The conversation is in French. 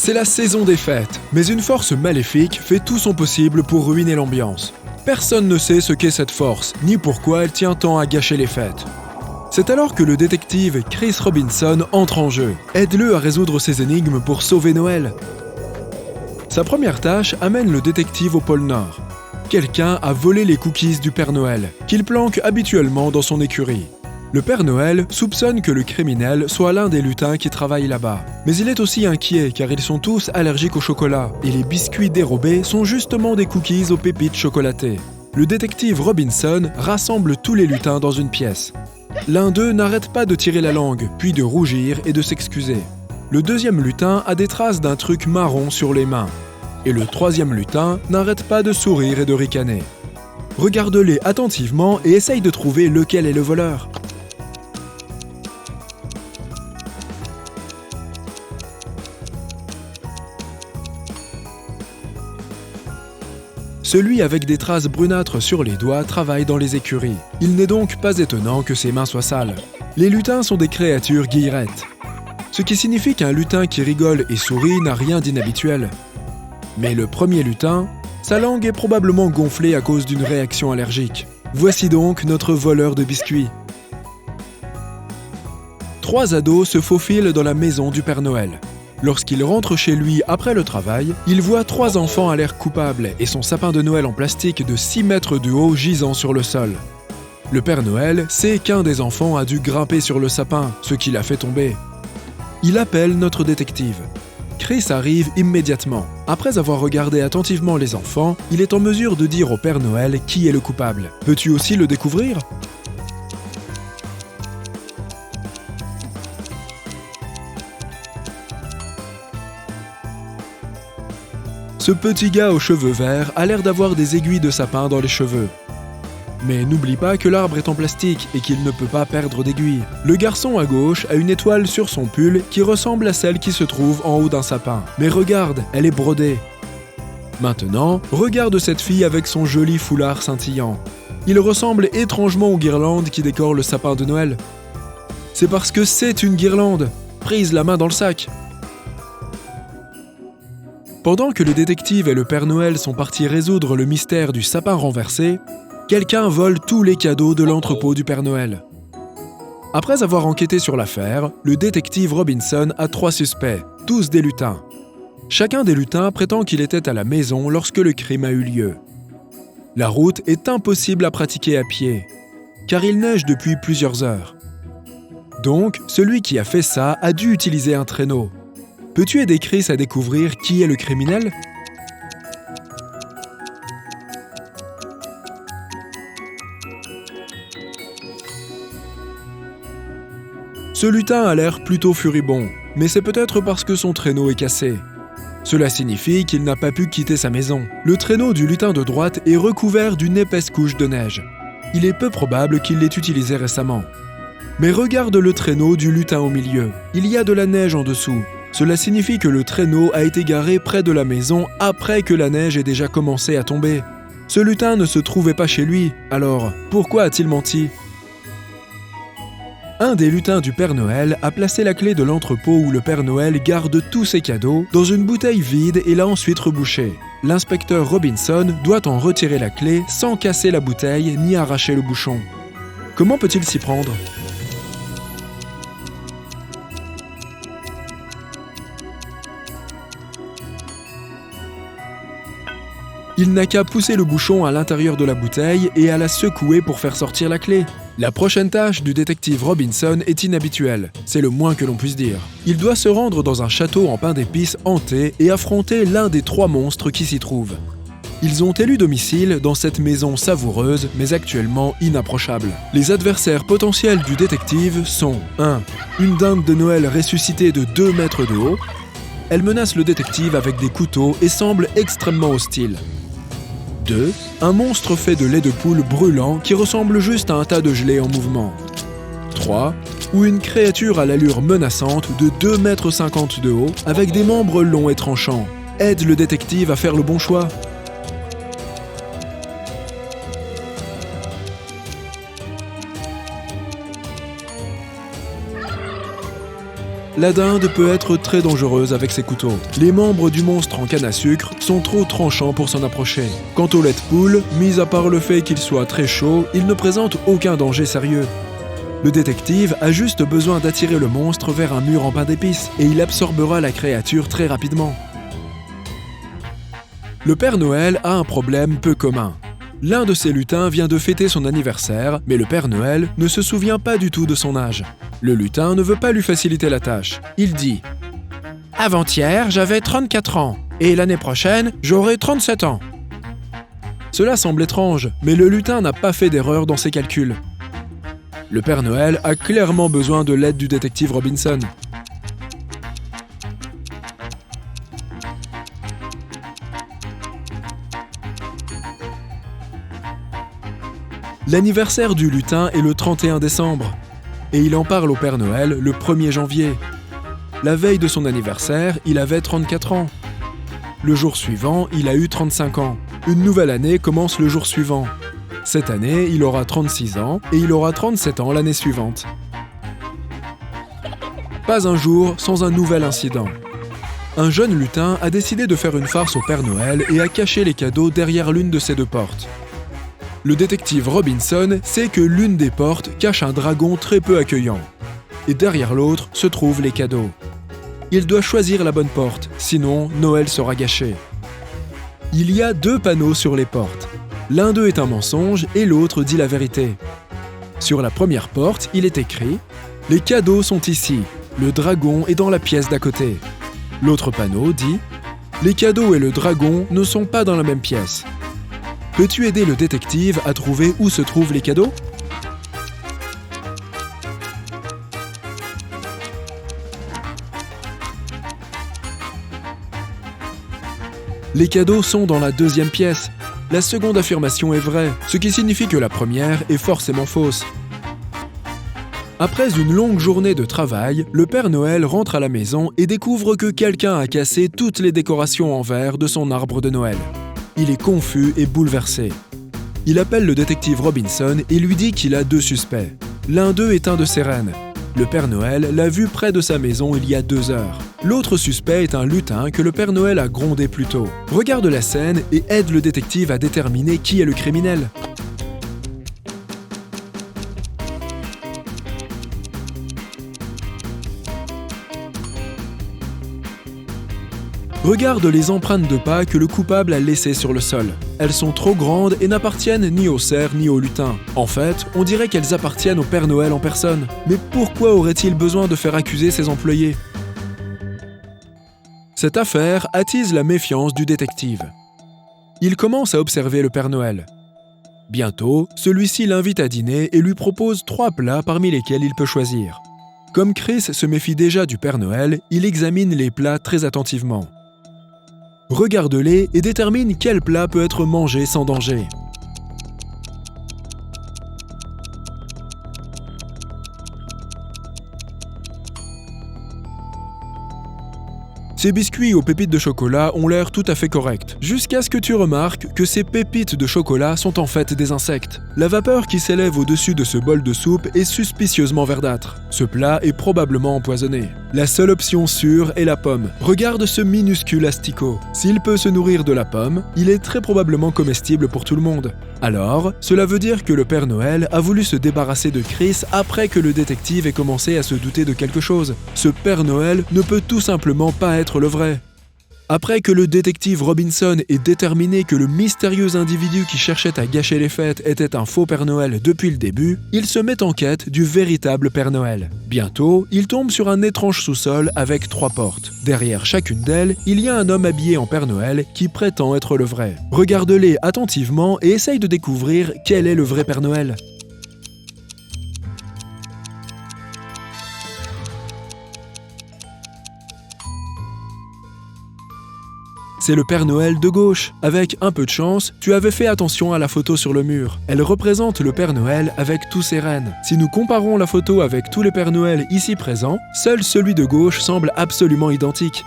C'est la saison des fêtes, mais une force maléfique fait tout son possible pour ruiner l'ambiance. Personne ne sait ce qu'est cette force, ni pourquoi elle tient tant à gâcher les fêtes. C'est alors que le détective Chris Robinson entre en jeu. Aide-le à résoudre ses énigmes pour sauver Noël. Sa première tâche amène le détective au pôle Nord. Quelqu'un a volé les cookies du Père Noël, qu'il planque habituellement dans son écurie. Le Père Noël soupçonne que le criminel soit l'un des lutins qui travaillent là-bas. Mais il est aussi inquiet car ils sont tous allergiques au chocolat et les biscuits dérobés sont justement des cookies aux pépites chocolatées. Le détective Robinson rassemble tous les lutins dans une pièce. L'un d'eux n'arrête pas de tirer la langue, puis de rougir et de s'excuser. Le deuxième lutin a des traces d'un truc marron sur les mains. Et le troisième lutin n'arrête pas de sourire et de ricaner. Regarde-les attentivement et essaye de trouver lequel est le voleur. Celui avec des traces brunâtres sur les doigts travaille dans les écuries. Il n'est donc pas étonnant que ses mains soient sales. Les lutins sont des créatures guillerettes. Ce qui signifie qu'un lutin qui rigole et sourit n'a rien d'inhabituel. Mais le premier lutin, sa langue est probablement gonflée à cause d'une réaction allergique. Voici donc notre voleur de biscuits. 3 ados se faufilent dans la maison du Père Noël. Lorsqu'il rentre chez lui après le travail, il voit 3 enfants à l'air coupable et son sapin de Noël en plastique de 6 mètres de haut gisant sur le sol. Le Père Noël sait qu'un des enfants a dû grimper sur le sapin, ce qui l'a fait tomber. Il appelle notre détective. Chris arrive immédiatement. Après avoir regardé attentivement les enfants, il est en mesure de dire au Père Noël qui est le coupable. Peux-tu aussi le découvrir ? Ce petit gars aux cheveux verts a l'air d'avoir des aiguilles de sapin dans les cheveux. Mais n'oublie pas que l'arbre est en plastique et qu'il ne peut pas perdre d'aiguilles. Le garçon à gauche a une étoile sur son pull qui ressemble à celle qui se trouve en haut d'un sapin. Mais regarde, elle est brodée. Maintenant, regarde cette fille avec son joli foulard scintillant. Il ressemble étrangement aux guirlandes qui décorent le sapin de Noël. C'est parce que c'est une guirlande. Prise la main dans le sac. Pendant que le détective et le Père Noël sont partis résoudre le mystère du sapin renversé, quelqu'un vole tous les cadeaux de l'entrepôt du Père Noël. Après avoir enquêté sur l'affaire, le détective Robinson a 3 suspects, tous des lutins. Chacun des lutins prétend qu'il était à la maison lorsque le crime a eu lieu. La route est impossible à pratiquer à pied, car il neige depuis plusieurs heures. Donc, celui qui a fait ça a dû utiliser un traîneau. Peux-tu aider Chris à découvrir qui est le criminel ? Ce lutin a l'air plutôt furibond, mais c'est peut-être parce que son traîneau est cassé. Cela signifie qu'il n'a pas pu quitter sa maison. Le traîneau du lutin de droite est recouvert d'une épaisse couche de neige. Il est peu probable qu'il l'ait utilisé récemment. Mais regarde le traîneau du lutin au milieu. Il y a de la neige en dessous. Cela signifie que le traîneau a été garé près de la maison après que la neige ait déjà commencé à tomber. Ce lutin ne se trouvait pas chez lui, alors pourquoi a-t-il menti ? Un des lutins du Père Noël a placé la clé de l'entrepôt où le Père Noël garde tous ses cadeaux dans une bouteille vide et l'a ensuite rebouchée. L'inspecteur Robinson doit en retirer la clé sans casser la bouteille ni arracher le bouchon. Comment peut-il s'y prendre ? Il n'a qu'à pousser le bouchon à l'intérieur de la bouteille et à la secouer pour faire sortir la clé. La prochaine tâche du détective Robinson est inhabituelle, c'est le moins que l'on puisse dire. Il doit se rendre dans un château en pain d'épices hanté et affronter l'un des 3 monstres qui s'y trouvent. Ils ont élu domicile dans cette maison savoureuse mais actuellement inapprochable. Les adversaires potentiels du détective sont 1. Une dinde de Noël ressuscitée de 2 mètres de haut. Elle menace le détective avec des couteaux et semble extrêmement hostile. 2. Un monstre fait de lait de poule brûlant qui ressemble juste à un tas de gelée en mouvement. 3. Ou une créature à l'allure menaçante de 2,50 mètres de haut avec des membres longs et tranchants. Aide le détective à faire le bon choix. la dinde peut être très dangereuse avec ses couteaux. Les membres du monstre en canne à sucre sont trop tranchants pour s'en approcher. Quant au lait de poule, mis à part le fait qu'il soit très chaud, il ne présente aucun danger sérieux. Le détective a juste besoin d'attirer le monstre vers un mur en pain d'épices et il absorbera la créature très rapidement. Le Père Noël a un problème peu commun. L'un de ses lutins vient de fêter son anniversaire, mais le Père Noël ne se souvient pas du tout de son âge. Le lutin ne veut pas lui faciliter la tâche. Il dit « Avant-hier, j'avais 34 ans, et l'année prochaine, j'aurai 37 ans. » Cela semble étrange, mais le lutin n'a pas fait d'erreur dans ses calculs. Le Père Noël a clairement besoin de l'aide du détective Robinson. L'anniversaire du lutin est le 31 décembre, et il en parle au Père Noël le 1er janvier. La veille de son anniversaire, il avait 34 ans. Le jour suivant, il a eu 35 ans. Une nouvelle année commence le jour suivant. Cette année, il aura 36 ans, et il aura 37 ans l'année suivante. Pas un jour sans un nouvel incident. Un jeune lutin a décidé de faire une farce au Père Noël et a caché les cadeaux derrière l'une de ses deux portes. Le détective Robinson sait que l'une des portes cache un dragon très peu accueillant. Et derrière l'autre se trouvent les cadeaux. Il doit choisir la bonne porte, sinon Noël sera gâché. Il y a 2 panneaux sur les portes. L'un d'eux est un mensonge et l'autre dit la vérité. Sur la première porte, il est écrit « Les cadeaux sont ici, le dragon est dans la pièce d'à côté ». L'autre panneau dit « Les cadeaux et le dragon ne sont pas dans la même pièce ». Peux-tu aider le détective à trouver où se trouvent les cadeaux ? Les cadeaux sont dans la 2e pièce. La seconde affirmation est vraie, ce qui signifie que la première est forcément fausse. Après une longue journée de travail, le Père Noël rentre à la maison et découvre que quelqu'un a cassé toutes les décorations en verre de son arbre de Noël. Il est confus et bouleversé. Il appelle le détective Robinson et lui dit qu'il a 2 suspects. L'un d'eux est un de ses rennes. Le Père Noël l'a vu près de sa maison il y a 2 heures. L'autre suspect est un lutin que le Père Noël a grondé plus tôt. Regarde la scène et aide le détective à déterminer qui est le criminel. Regarde les empreintes de pas que le coupable a laissées sur le sol. Elles sont trop grandes et n'appartiennent ni au cerf ni au lutin. En fait, on dirait qu'elles appartiennent au Père Noël en personne. Mais pourquoi aurait-il besoin de faire accuser ses employés ? Cette affaire attise la méfiance du détective. Il commence à observer le Père Noël. Bientôt, celui-ci l'invite à dîner et lui propose 3 plats parmi lesquels il peut choisir. Comme Chris se méfie déjà du Père Noël, il examine les plats très attentivement. Regarde-les et détermine quel plat peut être mangé sans danger. Ces biscuits aux pépites de chocolat ont l'air tout à fait corrects, jusqu'à ce que tu remarques que ces pépites de chocolat sont en fait des insectes. La vapeur qui s'élève au-dessus de ce bol de soupe est suspicieusement verdâtre. Ce plat est probablement empoisonné. La seule option sûre est la pomme. Regarde ce minuscule asticot. S'il peut se nourrir de la pomme, il est très probablement comestible pour tout le monde. Alors, cela veut dire que le Père Noël a voulu se débarrasser de Chris après que le détective ait commencé à se douter de quelque chose. Ce Père Noël ne peut tout simplement pas être le vrai. Après que le détective Robinson ait déterminé que le mystérieux individu qui cherchait à gâcher les fêtes était un faux Père Noël depuis le début, il se met en quête du véritable Père Noël. Bientôt, il tombe sur un étrange sous-sol avec 3 portes. Derrière chacune d'elles, il y a un homme habillé en Père Noël qui prétend être le vrai. Regarde-les attentivement et essaye de découvrir quel est le vrai Père Noël. C'est le Père Noël de gauche. Avec un peu de chance, tu avais fait attention à la photo sur le mur. Elle représente le Père Noël avec tous ses rennes. Si nous comparons la photo avec tous les Pères Noël ici présents, seul celui de gauche semble absolument identique.